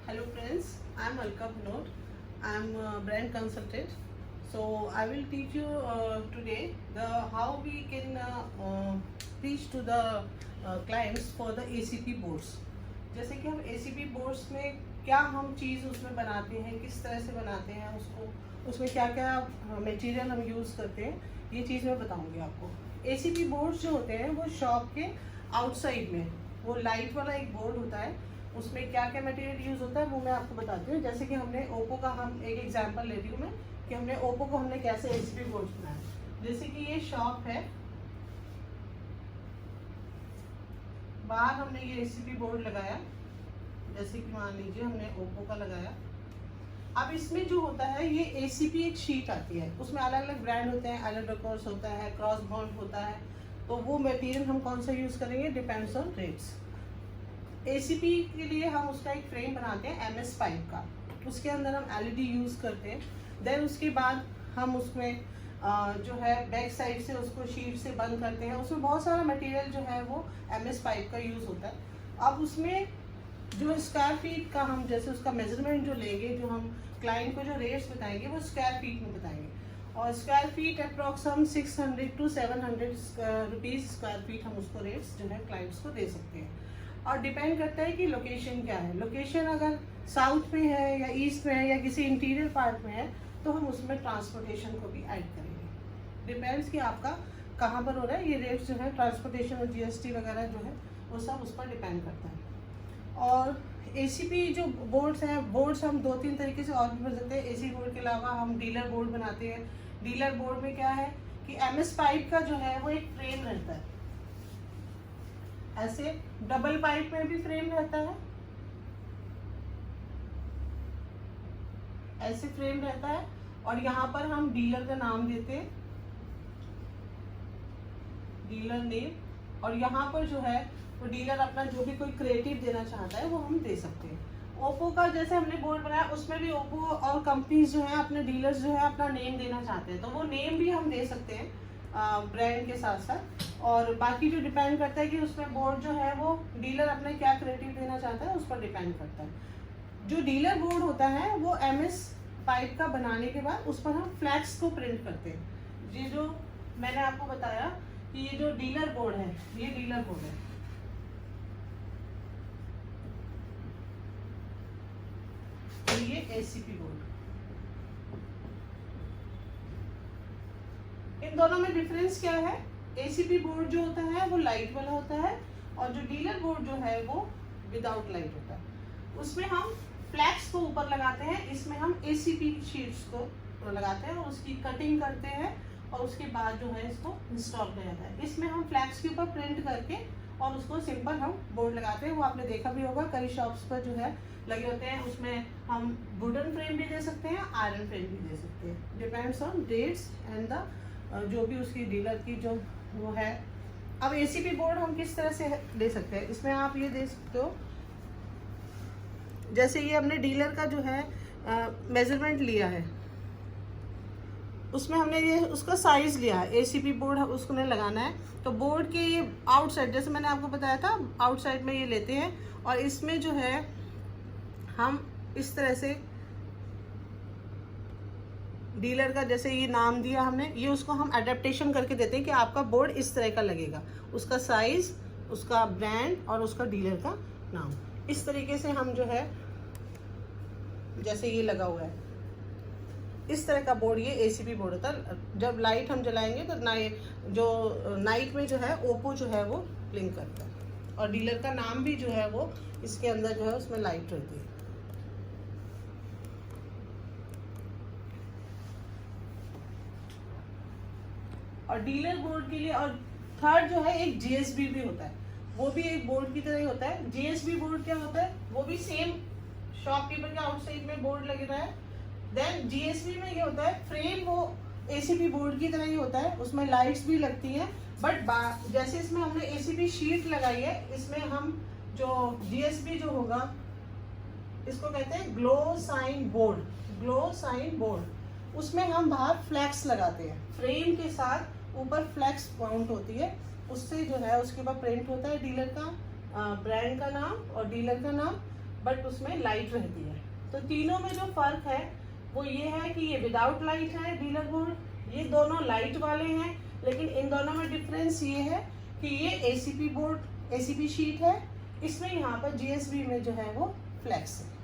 Hello friends, I am Alka Bhanot. I am a brand consultant. So I will teach you today the how we can teach to the clients for the ACP boards. जैसे कि हम ACP boards में क्या हम चीज़ उसमें बनाते हैं, किस तरह से बनाते हैं उसको, उसमें क्या क्या मटेरियल हम यूज़ करते हैं, ये चीज़ मैं बताऊंगी आपको। ACP boards जो होते हैं वो शॉप के आउटसाइड में, वो लाइट वाला एक बोर्ड होता है, उसमें क्या क्या मटेरियल यूज़ होता है वो मैं आपको बताती हूँ। जैसे कि हमने ओप्पो का, हम एक एग्जांपल लेती हूँ मैं कि हमने ओप्पो को हमने कैसे एसीपी बोर्ड बनाया। जैसे कि ये शॉप है, बाहर हमने ये एसीपी बोर्ड लगाया, जैसे कि मान लीजिए हमने ओप्पो का लगाया। अब इसमें जो होता है ये एसीपी एक शीट आती है, उसमें अलग अलग ब्रांड होते हैं, अलग डेकोर्स होता है, क्रॉस बॉन्ड होता है, तो वो मटेरियल हम कौन सा यूज़ करेंगे डिपेंड्स ऑन रेट्स। एसीपी के लिए हम उसका एक फ्रेम बनाते हैं एमएस पाइप का, उसके अंदर हम एलईडी यूज़ करते हैं। देन उसके बाद हम उसमें जो है बैक साइड से उसको शीट से बंद करते हैं। उसमें बहुत सारा मटेरियल जो है वो एमएस पाइप का यूज़ होता है। अब उसमें जो स्क्वायर फीट का हम जैसे उसका मेजरमेंट जो लेंगे, जो हम क्लाइंट को जो रेट्स बताएंगे वो स्क्वायर फीट में बताएंगे, और स्क्वायर फीट अप्रॉक्स हम 600 to 700 रुपीज़ स्क्वायर फीट हम उसको रेट्स जो है क्लाइंट्स को दे सकते हैं। और डिपेंड करता है कि लोकेशन क्या है। लोकेशन अगर साउथ में है या ईस्ट में है या किसी इंटीरियर पार्ट में है तो हम उसमें ट्रांसपोर्टेशन को भी ऐड करेंगे। डिपेंड्स कि आपका कहाँ पर हो रहा है, ये रेट्स जो है ट्रांसपोर्टेशन और जीएसटी वगैरह जो है वो सब उस पर डिपेंड करता है। और एसीपी जो बोर्ड्स हैं, बोर्ड्स हम दो तीन तरीके से और भी बना सकते हैं। एसी बोर्ड के अलावा हम डीलर बोर्ड बनाते हैं। डीलर बोर्ड में क्या है कि एमएस पाइप का जो है वो एक फ्रेम रहता है, ऐसे डबल पाइप में भी फ्रेम रहता है, ऐसे फ्रेम रहता है, और यहाँ पर हम डीलर का नाम देते हैं, डीलर नेम, और यहाँ पर जो है वो डीलर अपना जो भी कोई क्रिएटिव देना चाहता है वो हम दे सकते हैं। ओप्पो का जैसे हमने बोर्ड बनाया, उसमें भी ओप्पो और कंपनीज जो है अपने डीलर्स जो है अपना नेम देना चाहते हैं, तो वो नेम भी हम दे सकते हैं ब्रांड के साथ साथ। और बाकी जो डिपेंड करता है कि उसमें बोर्ड जो है वो डीलर अपने क्या क्रिएटिव देना चाहता है उस पर डिपेंड करता है। जो डीलर बोर्ड होता है वो एमएस पाइप का बनाने के बाद उस पर हम फ्लैक्स को प्रिंट करते हैं। ये जो मैंने आपको बताया कि ये जो डीलर बोर्ड है, ये डीलर बोर्ड है, तो ये एसीपी बोर्ड। इन दोनों में डिफरेंस क्या है? एसीपी बोर्ड जो होता है वो लाइट वाला होता है, और जो डीलर बोर्ड जो है वो विदाउट लाइट होता है। उसमें हम फ्लैक्स को ऊपर लगाते हैं, इसमें हम एसीपी शीट्स को लगाते हैं और उसकी कटिंग करते हैं, और उसके बाद जो है इसको इंस्टॉल किया जाता है। इसमें हम फ्लैक्स के ऊपर प्रिंट करके और उसको सिंपल हम बोर्ड लगाते हैं। वो आपने देखा भी होगा कई शॉप्स पर जो है लगे होते हैं। उसमें हम वुडन फ्रेम भी दे सकते हैं, आयरन फ्रेम भी दे सकते हैं, depends on rates and the जो भी उसकी डीलर की जो वो है। अब एसीपी बोर्ड हम किस तरह से दे सकते हैं, इसमें आप ये दे सकते हो, जैसे ये हमने डीलर का जो है मेजरमेंट लिया है, उसमें हमने ये उसका साइज लिया है, एसीपी बोर्ड उसको लगाना है, तो बोर्ड के ये आउटसाइड, जैसे मैंने आपको बताया था आउटसाइड में ये लेते हैं, और इसमें जो है हम इस तरह से डीलर का जैसे ये नाम दिया हमने, ये उसको हम अडेप्टेशन करके देते हैं कि आपका बोर्ड इस तरह का लगेगा, उसका साइज, उसका ब्रांड और उसका डीलर का नाम। इस तरीके से हम जो है जैसे ये लगा हुआ है इस तरह का बोर्ड, ये एसीपी बोर्ड होता है। जब लाइट हम जलाएंगे तो जो नाइट में जो है ओप्पो जो है वो ब्लिंक करता है, और डीलर का नाम भी जो है वो इसके अंदर जो है उसमें लाइट रहती है। और डीलर बोर्ड के लिए, और थर्ड जो है एक जीएसबी भी होता है, वो भी एक बोर्ड की तरह ही होता है। जीएसबी बोर्ड क्या होता है, वो भी सेम शॉपकीपर के आउटसाइड में बोर्ड लगे रहा है। देन जीएसबी में ये होता है फ्रेम, वो एसीपी बोर्ड की तरह ही होता है, उसमें लाइट्स भी लगती हैं, बट जैसे इसमें हमने एसीपी शीट लगाई है, इसमें हम जो जीएसबी जो होगा इसको कहते हैं glow sign board, glow sign board. उसमें हम बाहर फ्लैक्स लगाते हैं, फ्रेम के साथ ऊपर फ्लैक्स माउंट होती है, उससे जो है उसके ऊपर प्रिंट होता है डीलर का ब्रांड का नाम और डीलर का नाम। बट उसमें लाइट रहती है। तो तीनों में जो फर्क है वो ये है कि ये विदाउट लाइट है डीलर बोर्ड, ये दोनों लाइट वाले हैं, लेकिन इन दोनों में डिफरेंस ये है कि ये एसीपी बोर्ड एसीपी शीट है, इसमें यहाँ पर जीएसबी में जो है वो फ्लैक्स है।